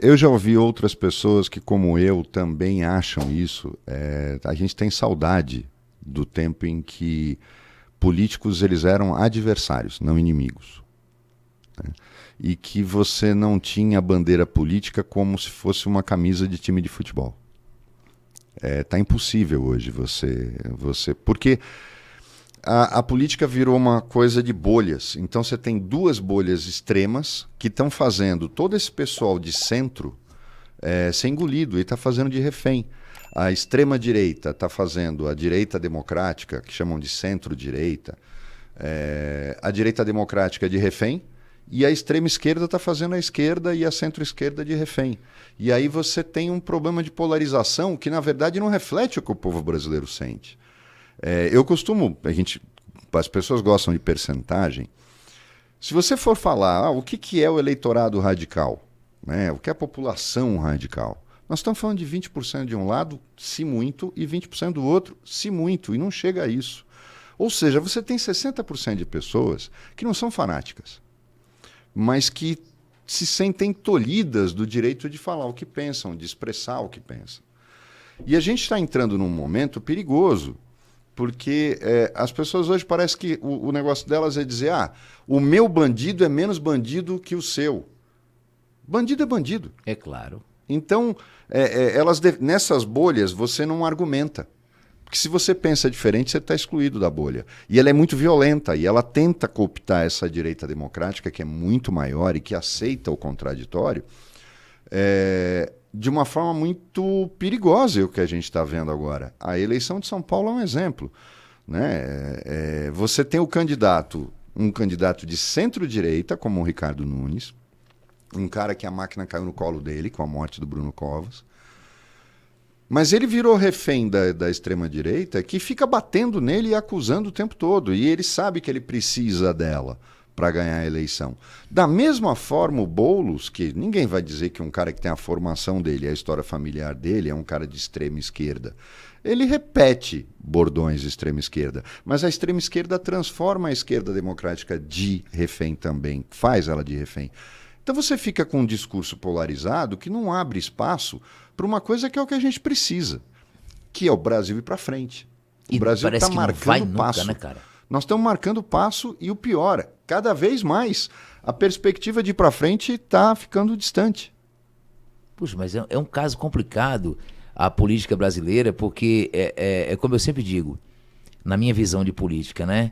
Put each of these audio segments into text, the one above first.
Eu já ouvi outras pessoas que, como eu, também acham isso. A gente tem saudade do tempo em que políticos eles eram adversários, não inimigos, né? E que você não tinha bandeira política como se fosse uma camisa de time de futebol. Tá impossível hoje porque a política virou uma coisa de bolhas. Então você tem duas bolhas extremas que estão fazendo todo esse pessoal de centro ser engolido e está fazendo de refém. A extrema-direita está fazendo a direita democrática, que chamam de centro-direita, a direita democrática de refém, e a extrema-esquerda está fazendo a esquerda e a centro-esquerda de refém. E aí você tem um problema de polarização que, na verdade, não reflete o que o povo brasileiro sente. Eu costumo... As pessoas gostam de percentagem. Se você for falar o que é o eleitorado radical, né? O que é a população radical, nós estamos falando de 20% de um lado, se muito, e 20% do outro, se muito, e não chega a isso. Ou seja, você tem 60% de pessoas que não são fanáticas, mas que se sentem tolhidas do direito de falar o que pensam, de expressar o que pensam. E a gente está entrando num momento perigoso, porque as pessoas hoje parece que o negócio delas é dizer o meu bandido é menos bandido que o seu. Bandido é bandido. É claro. Então, nessas bolhas, você não argumenta. Porque se você pensa diferente, você está excluído da bolha. E ela é muito violenta, e ela tenta cooptar essa direita democrática, que é muito maior e que aceita o contraditório, de uma forma muito perigosa, o que a gente está vendo agora. A eleição de São Paulo é um exemplo, né? Você tem um candidato de centro-direita, como o Ricardo Nunes, um cara que a máquina caiu no colo dele com a morte do Bruno Covas, mas ele virou refém da extrema-direita, que fica batendo nele e acusando o tempo todo, e ele sabe que ele precisa dela para ganhar a eleição. Da mesma forma, o Boulos, que ninguém vai dizer que um cara que tem a formação dele, a história familiar dele, é um cara de extrema esquerda. Ele repete bordões de extrema esquerda, mas a extrema esquerda transforma a esquerda democrática de refém também, faz ela de refém. Então você fica com um discurso polarizado que não abre espaço para uma coisa que é o que a gente precisa, que é o Brasil ir para frente. O Brasil está marcando passo. Nunca, né, cara? Nós estamos marcando passo e o pior, cada vez mais a perspectiva de ir para frente está ficando distante. Puxa, mas é um caso complicado a política brasileira, porque é como eu sempre digo, na minha visão de política, né?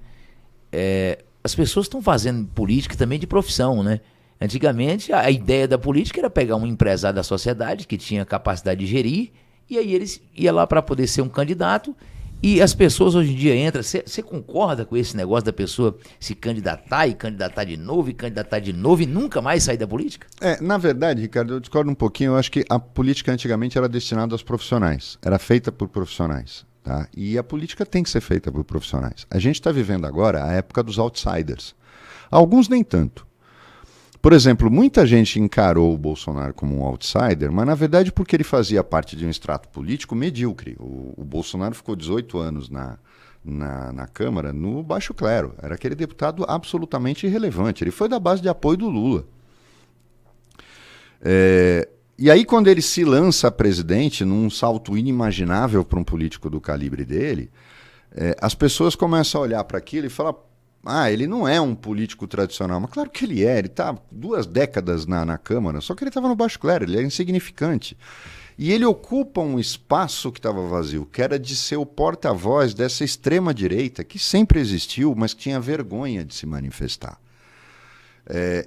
As pessoas estão fazendo política também de profissão, né? Antigamente, a ideia da política era pegar um empresário da sociedade que tinha capacidade de gerir, e aí eles iam lá para poder ser um candidato, e as pessoas hoje em dia entram. Você concorda com esse negócio da pessoa se candidatar e candidatar de novo e candidatar de novo e nunca mais sair da política? Na verdade, Ricardo, eu discordo um pouquinho. Eu acho que a política antigamente era destinada aos profissionais, era feita por profissionais. Tá? E a política tem que ser feita por profissionais. A gente está vivendo agora a época dos outsiders. Alguns nem tanto. Por exemplo, muita gente encarou o Bolsonaro como um outsider, mas na verdade porque ele fazia parte de um extrato político medíocre. O Bolsonaro ficou 18 anos na Câmara no baixo clero. Era aquele deputado absolutamente irrelevante. Ele foi da base de apoio do Lula. E aí quando ele se lança a presidente, num salto inimaginável para um político do calibre dele, as pessoas começam a olhar para aquilo e falar: ele não é um político tradicional. Mas claro que ele está 2 décadas na Câmara, só que ele estava no baixo clero, ele é insignificante. E ele ocupa um espaço que estava vazio, que era de ser o porta-voz dessa extrema-direita, que sempre existiu, mas que tinha vergonha de se manifestar.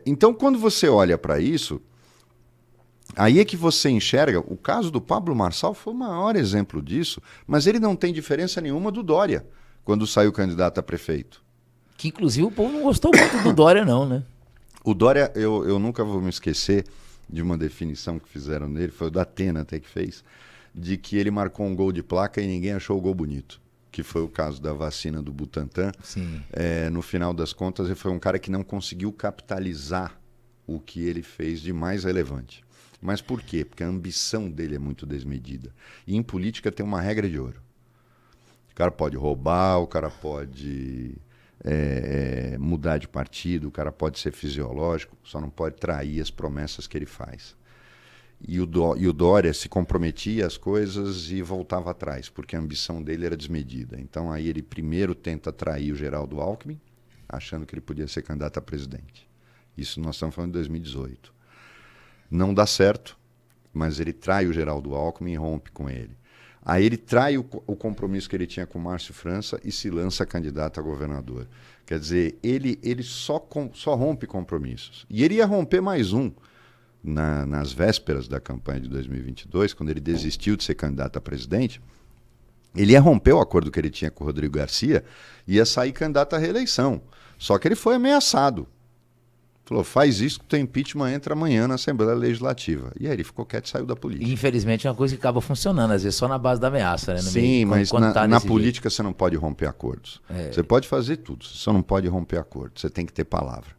Então, quando você olha para isso, aí é que você enxerga, o caso do Pablo Marçal foi o maior exemplo disso, mas ele não tem diferença nenhuma do Dória, quando saiu candidato a prefeito. Que inclusive o povo não gostou muito do Dória, não, né? O Dória, eu nunca vou me esquecer de uma definição que fizeram nele, foi o da Atena até que fez, de que ele marcou um gol de placa e ninguém achou o gol bonito, que foi o caso da vacina do Butantan. Sim. No final das contas, ele foi um cara que não conseguiu capitalizar o que ele fez de mais relevante. Mas por quê? Porque a ambição dele é muito desmedida. E em política tem uma regra de ouro. O cara pode roubar, o cara pode mudar de partido, o cara pode ser fisiológico, só não pode trair as promessas que ele faz. E o Dória se comprometia às coisas e voltava atrás, porque a ambição dele era desmedida. Então aí ele primeiro tenta atrair o Geraldo Alckmin, achando que ele podia ser candidato a presidente. Isso nós estamos falando de 2018. Não dá certo, mas ele trai o Geraldo Alckmin e rompe com ele. Aí ele trai o compromisso que ele tinha com o Márcio França e se lança candidato a governador. Quer dizer, ele só rompe compromissos. E ele ia romper mais um nas vésperas da campanha de 2022, quando ele desistiu de ser candidato a presidente. Ele ia romper o acordo que ele tinha com o Rodrigo Garcia e ia sair candidato à reeleição. Só que ele foi ameaçado. Falou, faz isso que o teu impeachment entra amanhã na Assembleia Legislativa. E aí ele ficou quieto e saiu da política. E, infelizmente é uma coisa que acaba funcionando, às vezes só na base da ameaça, né? Sim, mas na política você não pode romper acordos. Você pode fazer tudo, você só não pode romper acordos. Você tem que ter palavra.